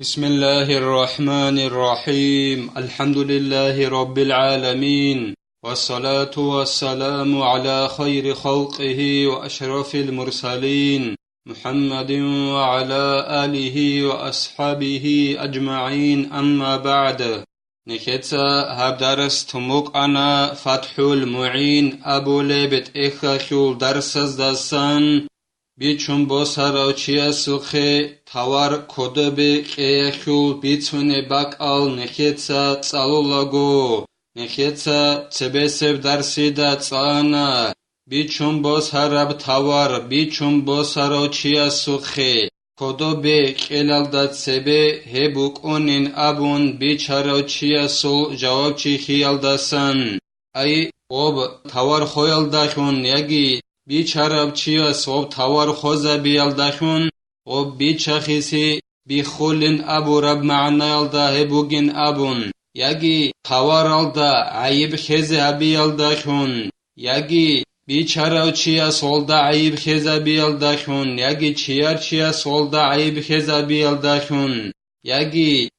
بسم الله الرحمن الرحيم الحمد لله رب العالمين والصلاة والسلام على خير خلقه وأشرف المرسلين محمد وعلى آله وأصحابه أجمعين أما بعد نكتسا هبدرس تموك أنا فتح المعين أبو ليبت إخاخيول درس دستان بیچون با سراچیا سخه توار کدوبی قیخول بیتونه بکال نخیتسا صلولاگو نخیتسا تبسب درسیده تانا بیچون با سراب توار بیچون با سراچیا سخه کدوبی قیلالداد سبه هبوک اونین ابون بیچاراچیا سول جواب چی خیالداسن ای اوب توار خویالداشون یگی بیچارب چیا صوب توار خوزه بیالداشون و بیچخیسی بیخولین ابو رب معنیالده هبوگین ابون یگی توارالده عیب خیزه بیالداشون یگی بیچارب چیا سولده عیب خیزه بیالداشون یگی چیا سولده عیب خیزه بیالداشون یگی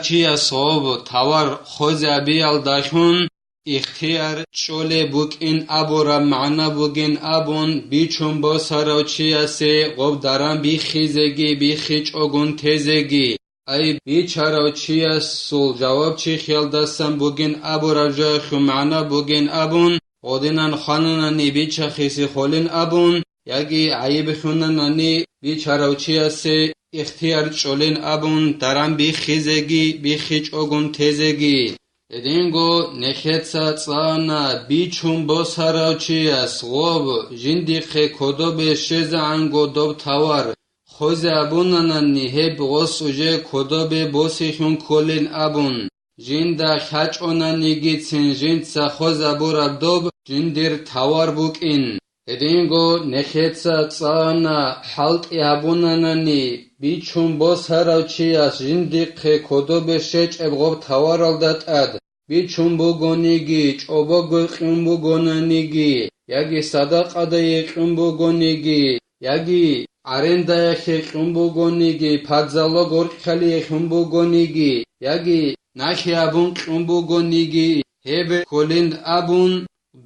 چیا صوب توار خوزه بیالداشون اختیار چوله بوکین ابو را معنا بوگین ابون بیچون با سراچیا سه غب دارم بیخیزگی بیخیچ اگون تزگی ای بیچاراچیا سول جواب چی خیال دستم بوگین ابو را جاخو معنا بوگین ابون غدینان خاننانی بیچخیسی خولین ابون یگی عیب خوننانی بیچاراچیا سه اختیار چولین ابون دارم بیخیزگی بیخیچ اگون تزگی ادینگو نخیتسا تانا بیچون با سراچیاس غوب جندیخه کدوب شزعنگو دوب توار خوز ابوننانی هب غص اوجه کدوب بوسیخون کلین ابون جنده خچ اوننیگی چین جندسا خوز ابور دوب جندیر توار بوکین ادینگو نخیتسا تانا حلق ابوننانی بیچون با سراچیاس جندیخه کدوب شچ ابغوب توارالدات اد بیچون بگونیگی چوبا گویقیم بگوننیگی یگی صداقه دایقیم بگونیگی یگی عرنده یخیقیم بگونیگی پدزالا گرخلی یخیم بگونیگی یگی نخی ابون قیم بگونیگی هب کلند ابون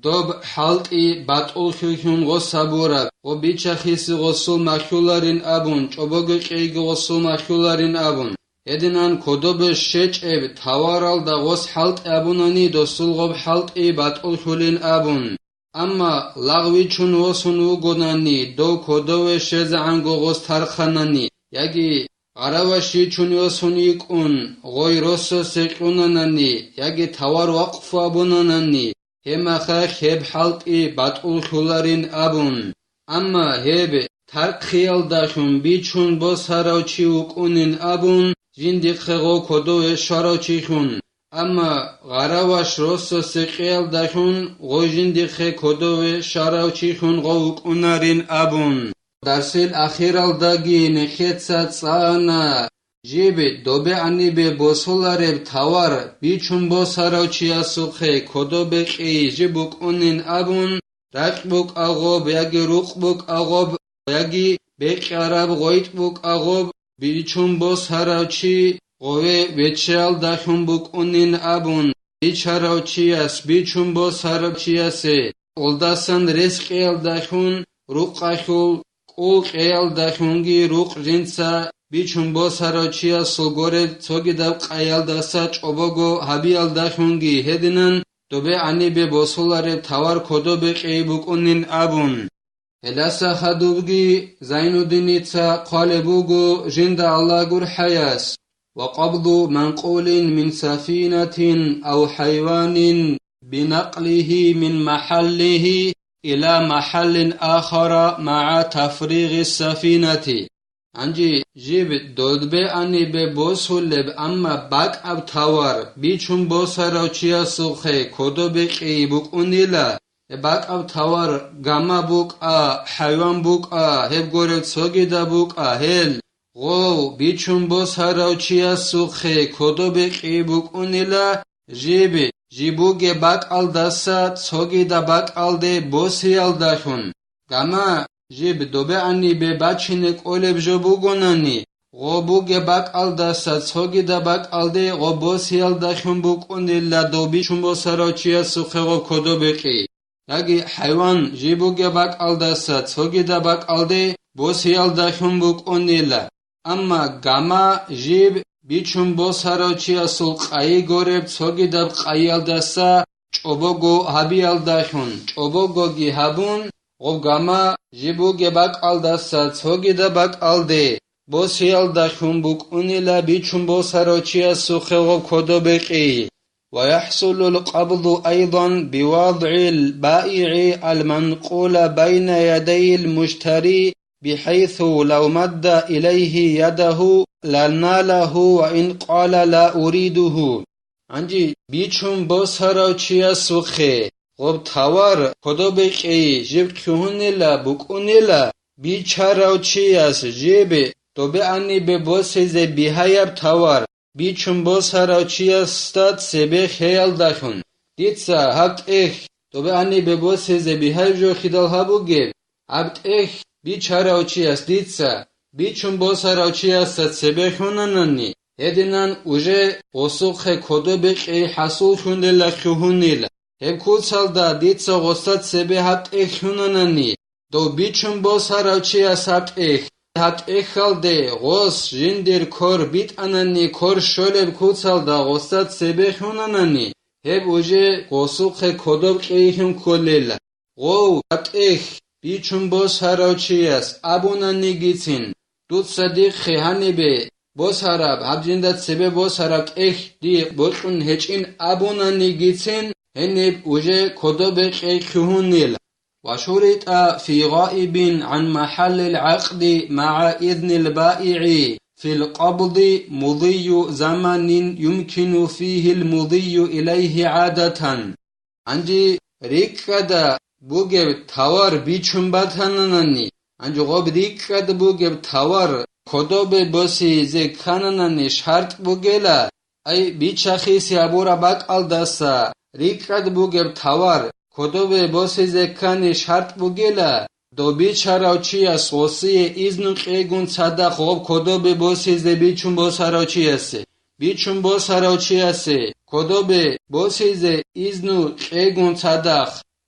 دوب حلقی بطول خیخون غصه بورد و بیچخیسی غصول مخیولارین ابون چوبا گویقیگی غصول مخیولارین ابون ادینان کدوب شچ اب توارال دا غص حلق ابونانی دوستول غب حلقی بطول خولین ابون اما لغوی چون وصون وگونانی دو کدوب شزعنگو غص ترخنانی یگی غروشی چون وصون یکون غوی رسو سیقوننانی یگی توار وقف ابوننانی همه خیخ هب حلقی بطول خولارین ابون اما هب ترک خیال داشون بیچون با سراچی وکونین ابون جندی خیغو کدو شراچی خون اما غراوش رسو سقیل داشون غو جندی خیغ کدو شراچی خون غو وکونارین ابون درسیل اخیرال داگی نخیت سانا جیب دوبه انی به بوسولارب توار بیچون با سراچی اسوخه کدو بقی جیبوک اونین ابون رق بوک اغوب یگی روق بوک اغوب یگی بقی عرب غویت بوک اغوب بیچون با سراچی غوه وچال داشون بوک اونین ابون بیچاراچی اس بیچون با سراچی اسه اولداسن رزق ایل داشون روق اخول قوق ایل داشونگی روق جنسا بیچون با سراچی اسو گوره توگی دب قیل داسا چوباگو حبیل داشونگی هدینن دوبه انی به باسولار توار کدو بقی بوک اونین ابون هلاسا خدوبگی زینودینیتسا قالبوگو جند الله گر حیاس وقبض منقول من سفينة أو حيوان بنقله من محله إلى محل آخر مع تفريغ السفينة انجی جیب دودبه انی به بوسولب اما باک اب توار بیچون بوسراچیا سوخه کدو بقی بوک اونیلا باک اب توار گاما بوک حیوان بوک هب گوره سوگی دا بوک هل غو بیچون بوسراچیا سوخه کدو بقی بوک اونیلا جیب جیبوگه باک آل داسا سوگی دا باک آل ده بوسی آل داشون گاما جب دوبه انی به بچینک اولب جو بگونانی غوبوگه بک الدست سوگی دا بک الده غوبوسی الدخون بکنیلا دوبی چون سراچیا سوخه غوب کدو بقی یکی حیوان جیبوگه بک الدست سوگی دا بک الده بوسی الدخون بکنیلا اما گاما جیب بیچون سراچیا سوخه گورب سوگی دا بقی الدست چوبوگو هبی الدخون چوبوگو گی هبون غوب گاما جیبوگه بک الدست سوگی دا بک الده بوسی الدخون بکنیلا بیچون سراچیا سوخه غوب کدو بقی ويحصل القبض أيضا بوضع البائع المنقول بين يدي المشتري بحيث لو مد إليه يده لناله وإن قال لا أريده انجی بیچون سراچیا سوخه غب توار کدو بقی جب کهونیلا بکنیلا بیچاراچیاس جب تو به انی به بوسیز بیهایب توار بیچون سراچیا ستاد سبه خیال دخون دیتسا هبت اخ تو به انی به بوسیز بیهایب جو خیدال هبو گب هبت اخ بیچاراچیاس دیتسا بیچون سراچیا ستاد سبه خوننانی هدینان اوژه غسوخ کدو بقی حصول خوندلا خونیلا هب کولسال دا دیتسا غستاد سبه هبت اخ خوننانی دو بیچون سراچیا هبت اخ هات اخالده غوس جندر کور بیت انانی کور شولب کوتسال دا غوستاد سبه خوننانی هب اوژه غسوخ کدوب قیهم کلیلا غو هات اخ بیچون سراچیاس ابونانی گیتین دوت صدیق خیهانی به بوساراب هبجندت سبه بوساراب اخ دی بوچون هچین ابونانی گیتین هنب اوژه کدوب قیخونیلا وشرط في غائب عن محل العقد مع إذن البائع في القبض مضي زمن يمكن فيه المضي إليه عادة انجي ريكدا بوغب توار بيچون باتناناني انجي غوب ريكدا بوغب توار کدوب بوسي زي كاناناني شرط بوغلا اي بيچاخي سيابورا باك الدسا ريكدا بوغب توار کدوب بوسی زکانی شرط بگیلا دو بیچاراچیا سوسی ایزنو قیگون صدا خوب کدوب بوسی ز بیچون سراچیاسه بیچون سراچیاسه کدوب بوسی ز ایزنو قیگون صدا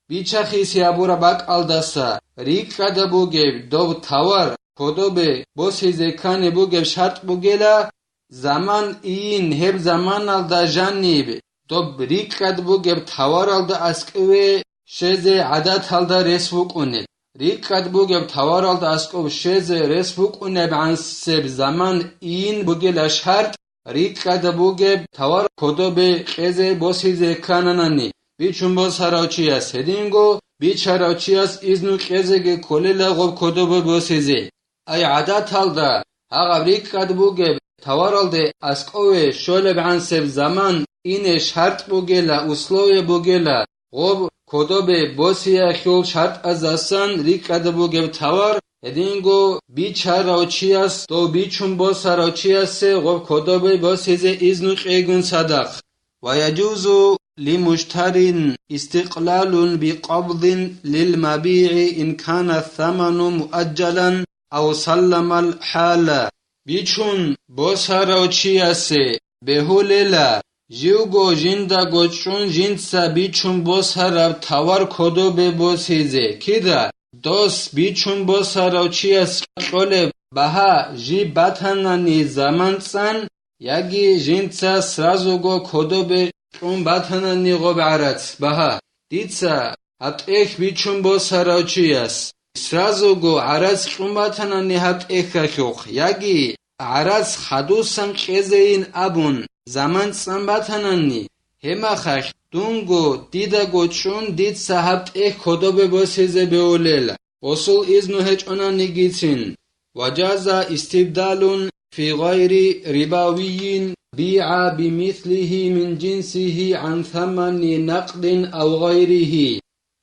بیچخی سیابورا باک الدسا ریک کده بوگیب دو توار کدوب بوسی زکانی بوگیب شرط بگیلا زمان این هب زمان الدا جانیب دو ریک کده بوگیب توار الدا اسکوی شeze عادت halda resvuk unet rikat bugeb tawar alda askov şeze resvuk uneb anseb zaman in bugela şart rikat bugeb tawar kodobe qeze bosize kananani bichun saraçiyas hedingo bicharaçiyas iznu qezege kolela gob kodobe bosize ay adat halda haga rikat bugeb tawar alda askove şöyle anseb zaman ine şart bugela uslove bugela gob کدوب بوسیا خیل شرط از آسان ریک ادبوگه توار هدینگو بیچاراچیاس دو بیچون سراچیاس غب کدوب بوسیز ایزنو قیگون صدق و یجوز لمشتر استقلال بقبض للمبيع إن كان الثمن مؤجلا أو سلم الحال بیچون سراچیاس بهوللا جیوگو جندا گوچون جنسا بیچون سراب توار کدوب بوسیزه کیدا دوست بیچون سراچیاس قوله بها جی باتنانی زمان سن یگی جنسا سرازوگو کدوب چون باتنانی غب عرات بها دیتسا هت اخ بیچون سراچیاس سرازوگو عرات چون باتنانی هت اخ خیوخ یگی عرات خدوسن قیزین ابون زمان سنباتنانی هما خخ دونگو دیدا گوچون دید صحبت اخ کدوب بوسیزه بیولیلا اصول ازنو هچ انا نگیتین وجازا استبدالون في غير رباوي بيع بمثله من جنسه عن ثمن نقد أو غيره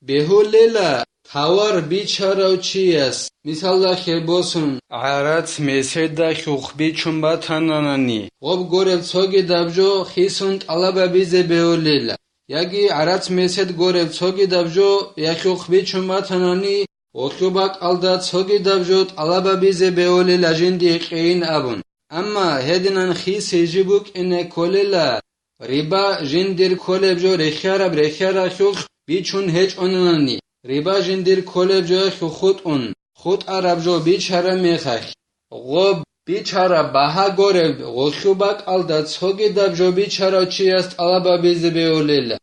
بهوللا توار بیچاراچیاس مثلا خیبوسون عرات میسیدا خوخ بیچون باتنانانی غب گورب سوگی دبجو خیسوند علابا بیزه بهوللا یگی عرات میسید گورب سوگی دبجو یخوخ بیچون باتنانی اوتوباک الدات سوگی دبجوت علابا بیزه بهوللا جندی قین ابون اما هدنان خیس جبوک ان کوللا ریبا جندر کولب جو رخیارا خوخ بیچون هج اوننانی ریبا جندر کولب جو خود اون خود عرب جو بیچاره میخخ غب بیچاره بها گورب غخوبک الدت هوگی دب جو بیچاره چی است علبا بیزی بیولیل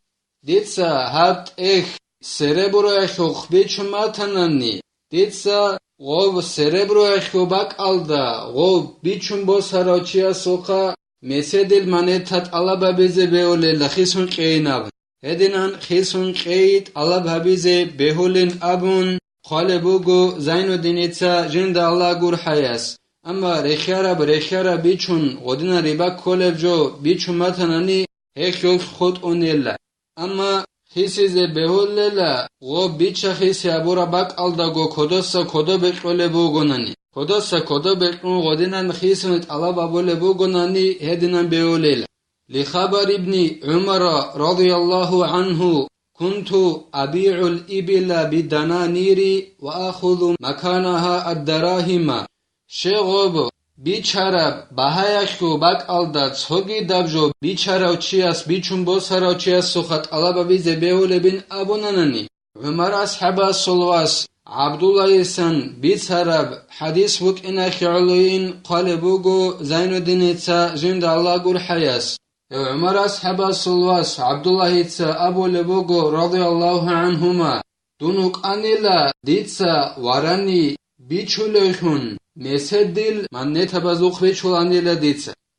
دیتسا هات اخ سربرو اخوخ بیچون ماتنانی دیتسا غب سربرو اخوبک الدا غب بیچون بوسارا چی است وقا مسدل منتات علبا بیزی بیولیل خیسون قیناب هدینان خیسون قید علبا بیزی بیولین ابون خالبوگو زینو دینیتسا جند الله گور حیاس اما رخیارا بیچون غدینا ریبا کولب جو بیچون متنانی هیخ خود اونیلا اما خیسی ز بهوللا غو بیچا خیسی ابورا باک الداگو کدوسا کدو بقول بوگونانی کدوسا کدو بقون غدینا خیسونت الله بابول بوگونانی هدینا بهوللا لخبر ابن عمر رضي الله عنه كنت أبيع الإبل بالدنانير وأخذ مكانها الدراهم شغب بیچاره بهایشکو باک الدت هوگی دبجو بیچاره چیاس بیچون بوسارا چیاس سخت علبا بیزه بیول بین ابونانانی عمر اصحاب سلواس عبدالله ایسان بیچاره حدیث وک اینا خیالوین قالبوگو زین الدین ایتسا جند الله گور حیاس عمر اصحاب سلواس عبدالله ایتسا ابو لبوگو رضی الله عنهما دونوک انیلا دیتسا ورانی بیچولویخون مسدل من تبازوخ بیچولانیلا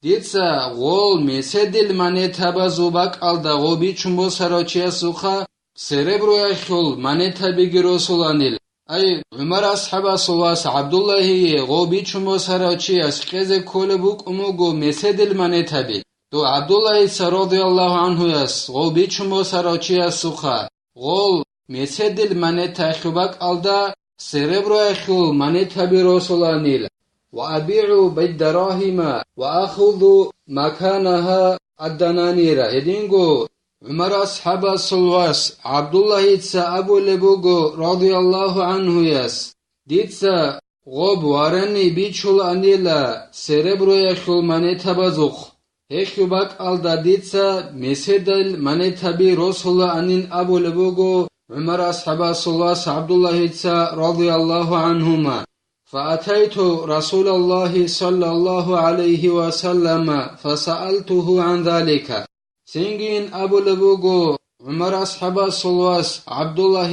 دیتسا غول مسدل من تبازوباک الدا غوبی چونبو سراچیا سوخا سربرو اخول من تبیگیروسولانیل ای عمر اصحاب سلواس عبدالله غوبی چونبو سراچیا سقز کولبوک اموگو مسدل من تبی دو عبدالله رضی الله عنه یس غوبی چونبو سراچیا سوخا غول مسدل من تخوباک الدا سربرو اخول من تبیروسولانیل وأبيع بالدراهم وأخذ مكانها الدنانير هدينغو عمر أصحاب السلواس عبد الله يتسا أبو لبوغو رضي الله عنه يس ديتسا غب وارني بيچول أنيلا سربرو يخول من تبازوخ هيخو باك ألدا ديتسا مسيدل من تبي رسول أنين أبو لبوغو عمر أصحاب السلواس عبد الله يتسا رضي الله عنهما فأتيت رسول الله صلى الله عليه وسلم فسألته عن ذلك سنجين أبو لبوغو عمر أصحاب السلواس عبد الله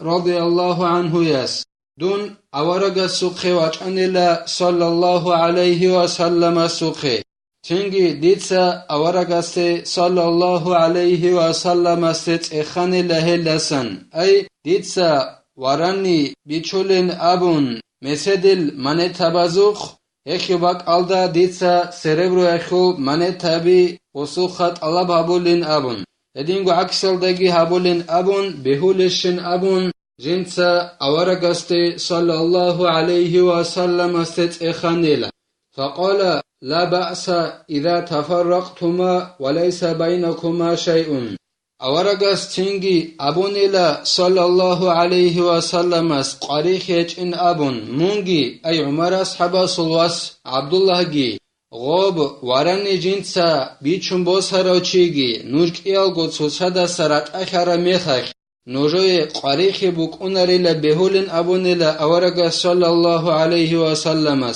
رضي الله عنه يس دون أورق السوقي وجعنلا صلى الله عليه وسلم السوقي سنجي ديتسا أورق صلى الله عليه وسلم ست إخاني له لسن أي ديتسا وراني بيچولين أبون مسدل من تبازوخ اخي باك الدا ديتسا سربرو اخو من تبي وسوخت الله بابولين ابون ادينغو عكسل دغي هابولين ابون بهولشن ابون جنسا اورغستي صلى الله عليه وسلم استت اخانيلا فقال لا بأس اذا تفرقتما وليس بينكما شيء اورغاس تينغي ابونيلا صلى الله عليه وسلم قريخيج ان ابون مونغي اي عمر اصحاب سلواس عبد الله جي غوب وراني جنسا بيچون بوساروچيغي نورك يالغو سوسادا سرات اخرا ميخخ نوجوي قريخي بوكوناريلا بهولن ابونيلا اورغاس صلى الله عليه وسلم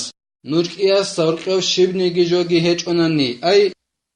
نورك ياس سورقو شيبنيغي جوغي هيچوناني اي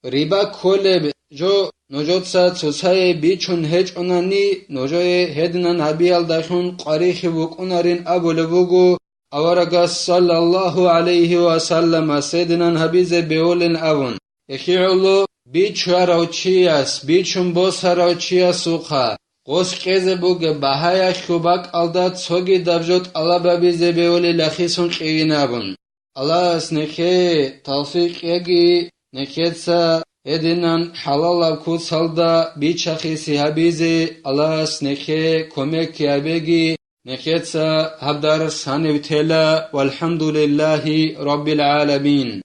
ريبا كولب جو نوجوتسا تسوساي بيچون هج اوناني نوجوي هدنان ابيال داخون قريخي بوكونارين ابو لبوغو اورغاس صلى الله عليه وسلم سيدنان حبيزه بيولن ابون اخيولو بيچاروچياس بيچون بوساروچياس سوخا غوس قيزه بوغ بهايا خوباك الدا څوگي دبجوت الابابيزه بيولي لخيسون قينابون الله اسنخي توفيق يگي نكيتسا ادینان حلال کوتسالدا بیچخی سیابیزی الله سنخه کمک یابگی نخیتسا هبدار سانویتلا والحمد لله رب العالمين